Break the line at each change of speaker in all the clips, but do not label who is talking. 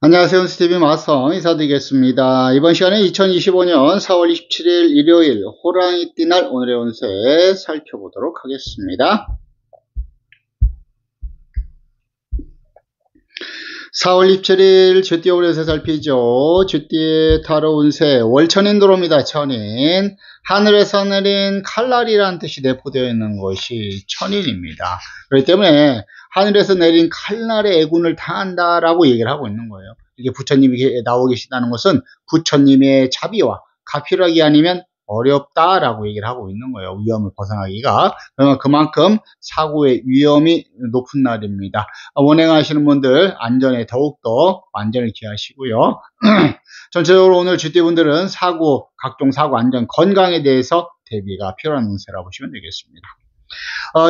안녕하세요. 스티비 마성 인사드리겠습니다. 이번 시간에 2025년 4월 27일 일요일 호랑이띠 날 오늘의 운세 살펴보도록 하겠습니다. 4월 27일 쥐띠 오래서 살피죠. 쥐띠의 타로 운세 월천인 들어옵니다. 천인. 하늘에서 내린 칼날이라는 뜻이 내포되어 있는 것이 천인입니다. 그렇기 때문에 하늘에서 내린 칼날의 애군을 당한다라고 얘기를 하고 있는 거예요. 이게 부처님이 나오고 계시다는 것은 부처님의 자비와 가필하기 아니면 어렵다라고 얘기를 하고 있는 거예요. 위험을 벗어나기가. 그만큼 사고의 위험이 높은 날입니다. 원행하시는 분들 안전에 더욱더 안전을 기하시고요. 전체적으로 오늘 쥐띠분들은 사고, 각종 사고 안전, 건강에 대해서 대비가 필요한 운세라고 보시면 되겠습니다.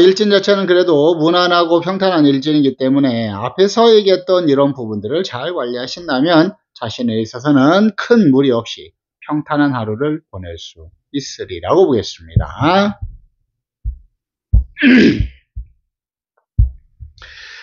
일진 자체는 그래도 무난하고 평탄한 일진이기 때문에 앞에서 얘기했던 이런 부분들을 잘 관리하신다면 자신에 있어서는 큰 무리 없이 평탄한 하루를 보낼 수 있으리라고 보겠습니다.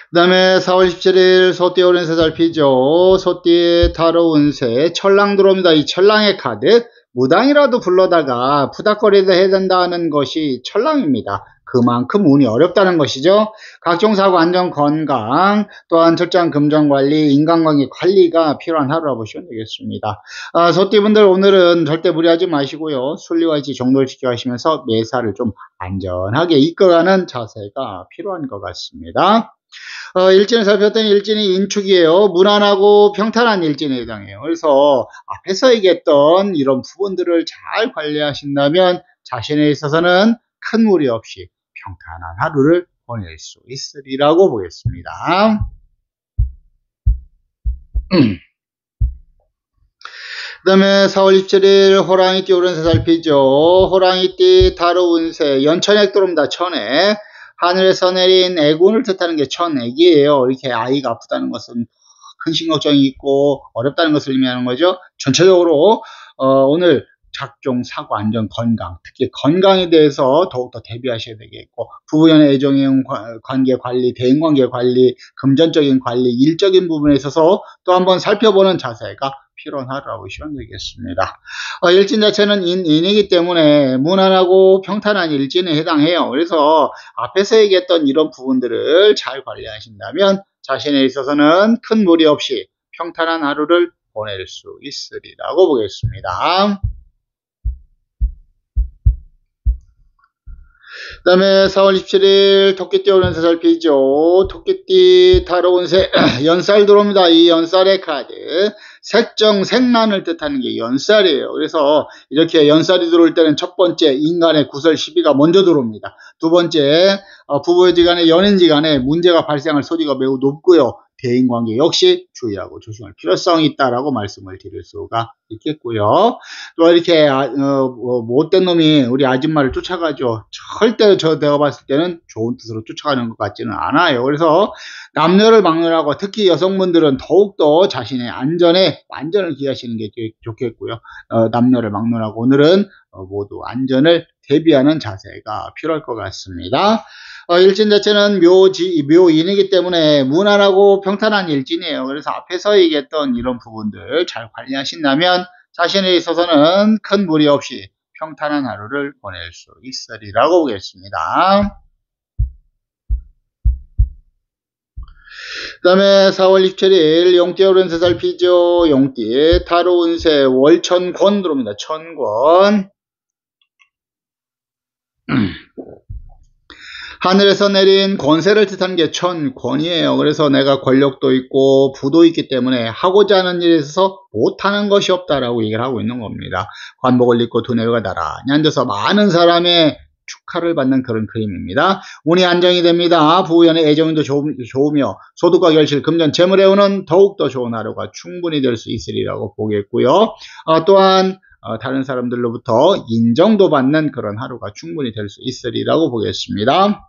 그 다음에 4월 17일 소띠 오른세 살피죠. 소띠의 타로 운세 천랑 들어옵니다. 이 천랑의 카드 무당이라도 불러다가 푸닥거리도 해야 된다는 것이 천랑입니다. 그만큼 운이 어렵다는 것이죠. 각종 사고 안전 건강 또한 철저한 금전관리 인간관계 관리가 필요한 하루라고 보시면 되겠습니다. 소띠분들 오늘은 절대 무리하지 마시고요. 순리와 이치 정도를 지켜가시면서 매사를 좀 안전하게 이끌어가는 자세가 필요한 것 같습니다. 일진을 살펴봤더니 일진이 인축이에요. 무난하고 평탄한 일진에 해당해요. 그래서 앞에서 얘기했던 이런 부분들을 잘 관리하신다면 자신에 있어서는 큰 무리 없이 평탄한 하루를 보낼 수 있으리라고 보겠습니다. 그 다음에 4월 27일 호랑이띠 오른세 살피죠. 호랑이띠 타로 운세 연천액 들어옵니다. 천액. 하늘에서 내린 애군을 뜻하는 게 천액이에요. 이렇게 아이가 아프다는 것은 큰 신경정이 있고 어렵다는 것을 의미하는 거죠. 전체적으로 오늘 각종 사고 안전 건강 특히 건강에 대해서 더욱더 대비하셔야 되겠고 부부연의 애정의 관계 관리 대인관계 관리 금전적인 관리 일적인 부분에 있어서 또 한번 살펴보는 자세가 필요한 하루라고 보시면 되겠습니다. 일진 자체는 인이기 때문에 무난하고 평탄한 일진에 해당해요. 그래서 앞에서 얘기했던 이런 부분들을 잘 관리하신다면 자신에 있어서는 큰 무리 없이 평탄한 하루를 보낼 수 있으리라고 보겠습니다. 그 다음에 4월 27일 토끼띠 오른세 살피죠. 토끼띠 타로 운세 연살 들어옵니다. 이 연살의 카드 색정 생란을 뜻하는 게 연살이에요. 그래서 이렇게 연살이 들어올 때는 첫 번째 인간의 구설 시비가 먼저 들어옵니다. 두 번째 부부지간에 연인지간에 문제가 발생할 소지가 매우 높고요. 대인관계 역시 주의하고 조심할 필요성이 있다라고 말씀을 드릴 수가 있겠고요. 또 이렇게 못된 놈이 우리 아줌마를 쫓아가죠. 절대 내가 봤을 때는 좋은 뜻으로 쫓아가는 것 같지는 않아요. 그래서 남녀를 막론하고 특히 여성분들은 더욱더 자신의 안전에 완전을 기하시는 게 좋겠고요. 남녀를 막론하고 오늘은 모두 안전을 대비하는 자세가 필요할 것 같습니다. 일진 자체는 묘인이기 때문에 무난하고 평탄한 일진이에요. 그래서 앞에서 얘기했던 이런 부분들 잘 관리하신다면 자신에 있어서는 큰 무리 없이 평탄한 하루를 보낼 수 있으리라고 보겠습니다. 그 다음에 4월 27일 용띠 오른세 살피죠. 용띠 타로 운세 월천권 들어옵니다. 천권. 하늘에서 내린 권세를 뜻하는 게 천권이에요. 그래서 내가 권력도 있고 부도 있기 때문에 하고자 하는 일에 있어서 못하는 것이 없다라고 얘기를 하고 있는 겁니다. 관복을 입고 두뇌가 나란히 앉아서 많은 사람의 축하를 받는 그런 그림입니다. 운이 안정이 됩니다. 부부연의 애정도 좋으며 소득과 결실, 금전, 재물의 운은 더욱더 좋은 하루가 충분히 될 수 있으리라고 보겠고요. 또한 다른 사람들로부터 인정도 받는 그런 하루가 충분히 될 수 있으리라고 보겠습니다.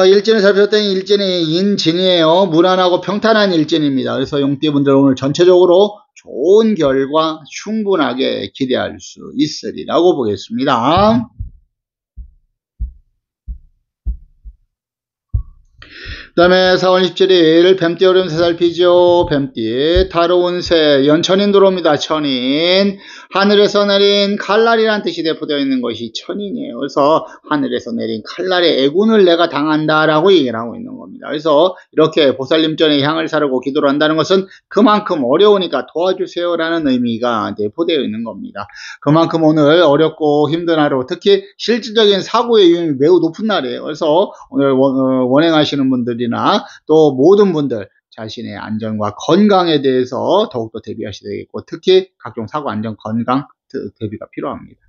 일진을 살펴봤더니 일진이 인진이에요. 무난하고 평탄한 일진입니다. 그래서 용띠분들 오늘 전체적으로 좋은 결과 충분하게 기대할 수 있으리라고 보겠습니다. 그 다음에 4월 27일 뱀띠 오름 세살피죠. 뱀띠 타로 운세 연천인 들어옵니다. 천인. 하늘에서 내린 칼날이라는 뜻이 대표되어 있는 것이 천인이에요. 그래서 하늘에서 내린 칼날의 애군을 내가 당한다라고 얘기를 하고 있는 겁니다. 그래서 이렇게 보살님전에 향을 사르고 기도를 한다는 것은 그만큼 어려우니까 도와주세요라는 의미가 내포되어 있는 겁니다. 그만큼 오늘 어렵고 힘든 하루, 특히 실질적인 사고의 위험이 매우 높은 날이에요. 그래서 오늘 원행하시는 분들이나 또 모든 분들 자신의 안전과 건강에 대해서 더욱더 대비하셔야 되겠고, 특히 각종 사고 안전 건강 대비가 필요합니다.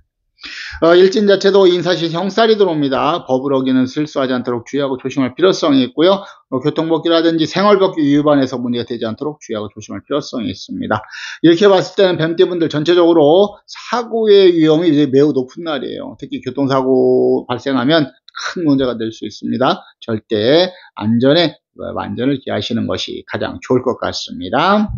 일진 자체도 인사시 형살이 들어옵니다. 법을 어기는 실수하지 않도록 주의하고 조심할 필요성이 있고요. 교통법규라든지 생활법규 위반에서 문제가 되지 않도록 주의하고 조심할 필요성이 있습니다. 이렇게 봤을 때는 뱀띠분들 전체적으로 사고의 위험이 매우 높은 날이에요. 특히 교통사고 발생하면 큰 문제가 될 수 있습니다. 절대 안전을 기하시는 것이 가장 좋을 것 같습니다.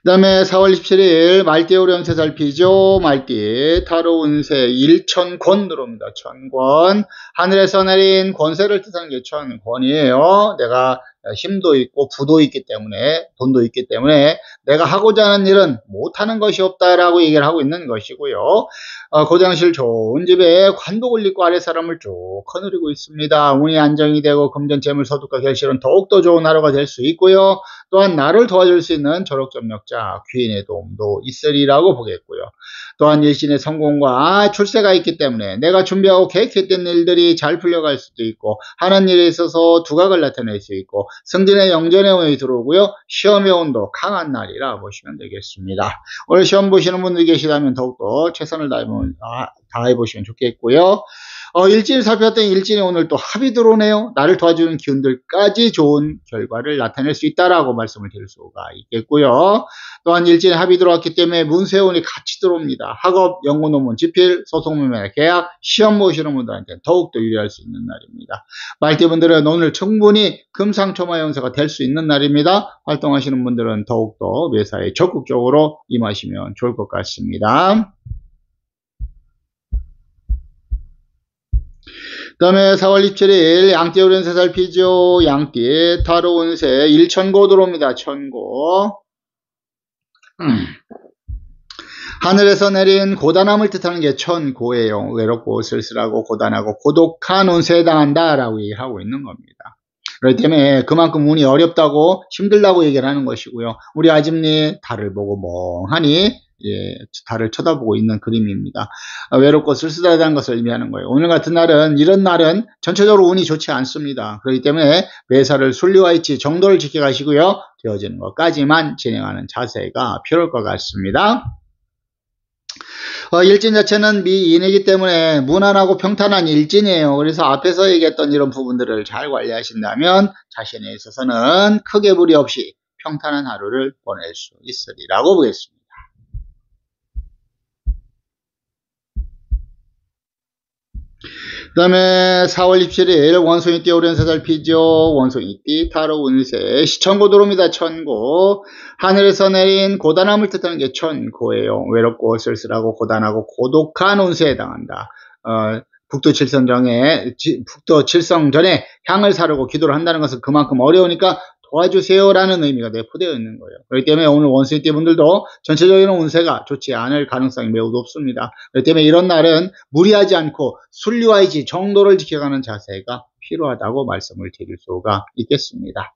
그 다음에 4월 27일 말띠 오름세 살피죠. 말띠 타로 운세 일천권 들어옵니다. 천권. 하늘에서 내린 권세를 뜻하는 게 천권이에요. 내가 힘도 있고 부도 있기 때문에, 돈도 있기 때문에 내가 하고자 하는 일은 못하는 것이 없다라고 얘기를 하고 있는 것이고요. 고장실 좋은 집에 관복을 입고 아래 사람을 쭉 거느리고 있습니다. 운이 안정이 되고 금전 재물 소득과 결실은 더욱더 좋은 하루가 될 수 있고요. 또한 나를 도와줄 수 있는 졸업점력자 귀인의 도움도 있으리라고 보겠고요. 또한 일신의 성공과 출세가 있기 때문에 내가 준비하고 계획했던 일들이 잘 풀려갈 수도 있고, 하는 일에 있어서 두각을 나타낼 수 있고, 승진의 영전의 운이 들어오고요. 시험의 운도 강한 날이라 보시면 되겠습니다. 오늘 시험 보시는 분들 계시다면 더욱더 최선을 다해보시면 좋겠고요. 일진을 살펴봤더니 일진이 오늘 또 합이 들어오네요. 나를 도와주는 기운들까지 좋은 결과를 나타낼 수 있다라고 말씀을 드릴 수가 있겠고요. 또한 일진에 합이 들어왔기 때문에 문세운이 같이 들어옵니다. 학업, 연구 논문, 집필, 소송문매, 계약, 시험 보시는 분들한테 더욱더 유리할 수 있는 날입니다. 말띠분들은 오늘 충분히 금상첨화 연세가 될 수 있는 날입니다. 활동하시는 분들은 더욱더 매사에 적극적으로 임하시면 좋을 것 같습니다. 그 다음에 4월 27일 양띠 오른 세 살피죠. 양띠 타로 운세 일천고 들어옵니다. 천고. 하늘에서 내린 고단함을 뜻하는 게 천고예요. 외롭고 쓸쓸하고 고단하고 고독한 운세에 해당한다 라고 얘기하고 있는 겁니다. 그렇기 때문에 그만큼 운이 어렵다고 힘들다고 얘기를 하는 것이고요. 우리 아집니 달을 보고 멍하니 달을 쳐다보고 있는 그림입니다. 외롭고 쓸쓸하다는 것을 의미하는 거예요. 오늘 같은 날은, 이런 날은 전체적으로 운이 좋지 않습니다. 그렇기 때문에 매사를 순리와 이치, 정도를 지켜가시고요. 되어지는 것까지만 진행하는 자세가 필요할 것 같습니다. 일진 자체는 미인이기 때문에 무난하고 평탄한 일진이에요. 그래서 앞에서 얘기했던 이런 부분들을 잘 관리하신다면 자신에 있어서는 크게 무리 없이 평탄한 하루를 보낼 수 있으리라고 보겠습니다. 그 다음에 4월 27일 원숭이띠 오른 세 살피죠. 원숭이띠 타로 운세 시천고 들어옵니다. 천고. 하늘에서 내린 고단함을 뜻하는 게 천고예요. 외롭고 쓸쓸하고 고단하고 고독한 운세에 해당한다. 북도 칠성전에 향을 사르고 기도를 한다는 것은 그만큼 어려우니까 도와주세요라는 의미가 내포되어 있는 거예요. 그렇기 때문에 오늘 원숭이띠 분들도 전체적인 운세가 좋지 않을 가능성이 매우 높습니다. 그렇기 때문에 이런 날은 무리하지 않고 순리와 이치, 정도를 지켜가는 자세가 필요하다고 말씀을 드릴 수가 있겠습니다.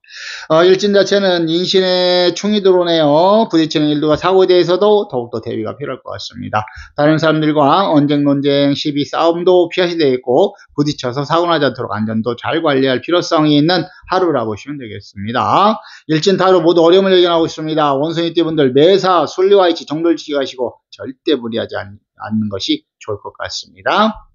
일진 자체는 인신의 충이 들어오네요. 부딪히는 일들과 사고에 대해서도 더욱더 대비가 필요할 것 같습니다. 다른 사람들과 언쟁, 논쟁, 시비, 싸움도 피하셔야 되겠고, 부딪혀서 사고 나지 않도록 안전도 잘 관리할 필요성이 있는 하루라 보시면 되겠습니다. 일진 타로 모두 어려움을 예견하고 있습니다. 원숭이띠 분들 매사 순리와 이치, 정도를 지켜가시고 절대 무리하지 않는 것이 좋을 것 같습니다.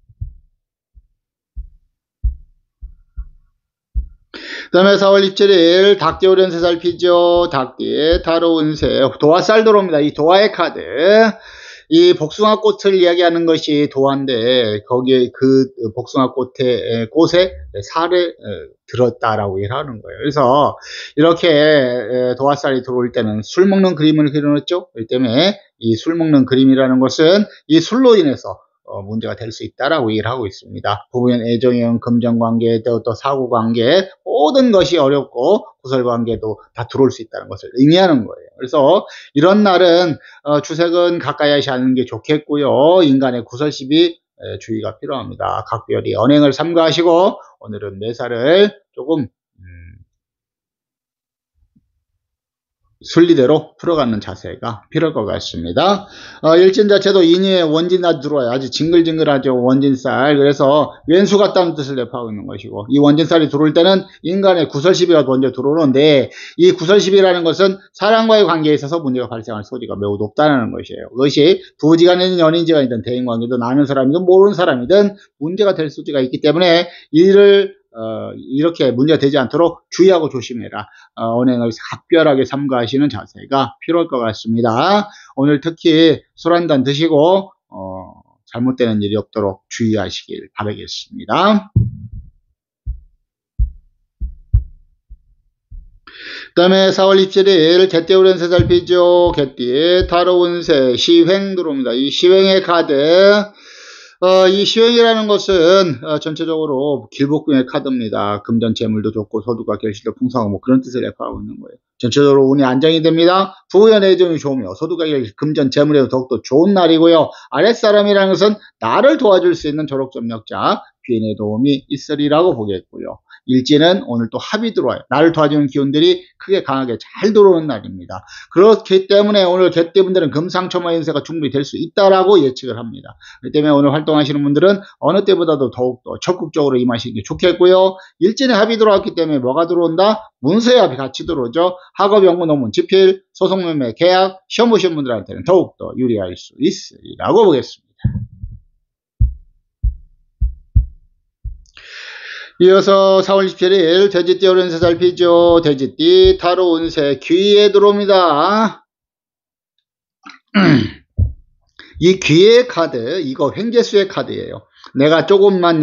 그 다음에 4월 27일 닭띠 오른 세 살피죠. 닭띠 타로 운세 도화살 들어옵니다. 이 도화의 카드, 이 복숭아꽃을 이야기하는 것이 도화인데, 거기에 그 복숭아꽃에 살을 들었다라고 얘기를 하는 거예요. 그래서 이렇게 도화살이 들어올 때는 술 먹는 그림을 그려놨죠. 그렇기 때문에 이 술 먹는 그림이라는 것은 이 술로 인해서 문제가 될 수 있다라고 얘기를 하고 있습니다. 부부연 애정형 금전관계, 또 사고관계, 모든 것이 어렵고 구설관계도 다 들어올 수 있다는 것을 의미하는 거예요. 그래서 이런 날은 주색은 가까이 하지 않는 게 좋겠고요. 인간의 구설시비 주의가 필요합니다. 각별히 언행을 삼가하시고 오늘은 매사를 조금 순리대로 풀어가는 자세가 필요할 것 같습니다. 일진 자체도 인위의 원진이 들어와요. 아주 징글징글하죠. 원진살. 그래서 왼수 같다는 뜻을 내포하고 있는 것이고, 이 원진살이 들어올 때는 인간의 구설시비가 먼저 들어오는데, 이 구설시비라는 것은 사람과의 관계에 있어서 문제가 발생할 소지가 매우 높다는 것이에요. 그것이 부부지간이든 연인지간이든 대인관계든 아는 사람이든 모르는 사람이든 문제가 될 소지가 있기 때문에 이를 이렇게 문제가 되지 않도록 주의하고 조심해라. 언행을 각별하게 삼가하시는 자세가 필요할 것 같습니다. 오늘 특히 술 한 잔 드시고 잘못되는 일이 없도록 주의하시길 바라겠습니다. 그 다음에 4월 27일 개띠 오랜새 살피죠. 개띠 타로 운세 시횡 들어옵니다. 이 시횡의 카드, 이 시횡이라는 것은 전체적으로 길복궁의 카드입니다. 금전 재물도 좋고 소득과 결실도 풍성하고 뭐 그런 뜻을 내포하고 있는 거예요. 전체적으로 운이 안정이 됩니다. 부부연 애정이 좋으며 소득과 결실, 금전 재물에도 더욱더 좋은 날이고요. 아랫사람이라는 것은 나를 도와줄 수 있는 조력점력자, 귀인의 도움이 있으리라고 보겠고요. 일지는 오늘 또 합이 들어와요. 나를 도와주는 기운들이 크게 강하게 잘 들어오는 날입니다. 그렇기 때문에 오늘 개띠분들은 금상첨화 인세가 충분히 될 수 있다라고 예측을 합니다. 그렇기 때문에 오늘 활동하시는 분들은 어느 때보다도 더욱더 적극적으로 임하시는 게 좋겠고요. 일진의 합이 들어왔기 때문에 뭐가 들어온다? 문서의 합이 같이 들어오죠. 학업, 연구, 논문, 집필, 소송, 매매, 계약, 시험 보시는 분들한테는 더욱더 유리할 수 있으리라고 보겠습니다. 이어서 4월 27일 돼지띠 오랜새 살피죠. 돼지띠 타로 운세 귀에 들어옵니다. 이 귀의 카드, 이거 횡재수의 카드예요. 내가 조금만,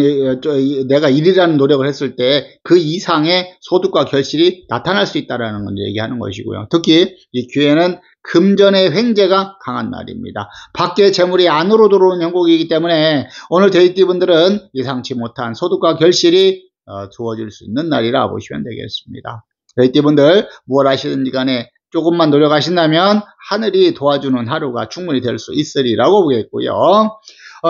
내가 일이라는 노력을 했을 때 그 이상의 소득과 결실이 나타날 수 있다는 걸 얘기하는 것이고요. 특히 이 귀에는 금전의 횡재가 강한 날입니다. 밖에 재물이 안으로 들어오는 형국이기 때문에 오늘 돼지띠 분들은 예상치 못한 소득과 결실이 주어질 수 있는 날이라 보시면 되겠습니다. 돼지띠 분들 무엇 하시든지 간에 조금만 노력하신다면 하늘이 도와주는 하루가 충분히 될 수 있으리라고 보겠고요.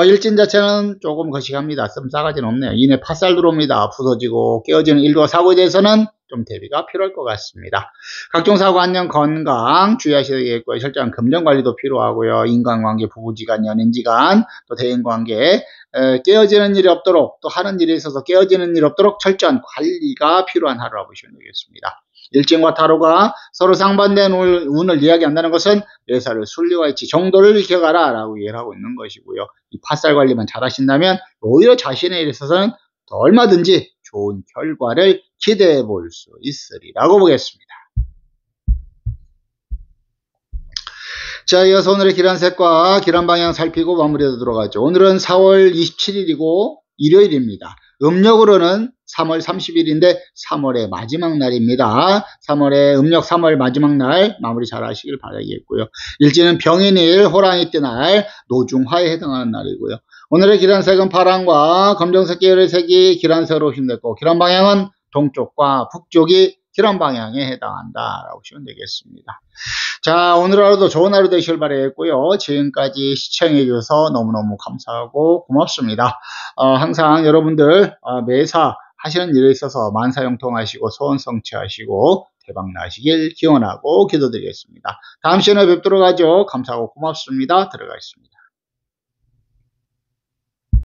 일진 자체는 조금 거시기합니다. 씀싸가지는 없네요. 이내 파살 들어옵니다. 부서지고 깨어지는 일과 사고에 대해서는 좀 대비가 필요할 것 같습니다. 각종 사고, 안녕, 건강 주의하셔야 되겠고요. 철저한 금전관리도 필요하고요. 인간관계, 부부지간, 연인지간, 또 대인관계 깨어지는 일이 없도록, 또 하는 일에 있어서 깨어지는 일이 없도록 철저한 관리가 필요한 하루라 보시면 되겠습니다. 일진과 타로가 서로 상반된 운을 이야기한다는 것은 매사를 순리와 일치, 정도를 지켜가라 라고 이해를 하고 있는 것이고요. 이 파살 관리만 잘 하신다면 오히려 자신의 일에 있어서는 더 얼마든지 좋은 결과를 기대해 볼 수 있으리라고 보겠습니다. 자, 이어서 오늘의 기란색과 기란방향 살피고 마무리하도록 하죠. 오늘은 4월 27일이고 일요일입니다. 음력으로는 3월 30일인데 3월의 마지막 날입니다. 3월의 음력 3월 마지막 날 마무리 잘 하시길 바라겠고요. 일지는 병인일, 호랑이띠 날, 노중화에 해당하는 날이고요. 오늘의 기란색은 파랑과 검정색 계열의 색이 기란색으로 힘냈고 기란방향은 동쪽과 북쪽이 기란방향에 해당한다라고 보시면 되겠습니다. 자, 오늘 하루도 좋은 하루 되시길 바라겠고요. 지금까지 시청해 주셔서 너무너무 감사하고 고맙습니다. 항상 여러분들 매사 하시는 일에 있어서 만사형통하시고 소원 성취하시고 대박 나시길 기원하고 기도드리겠습니다. 다음 시간에 뵙도록 하죠. 감사하고 고맙습니다. 들어가겠습니다.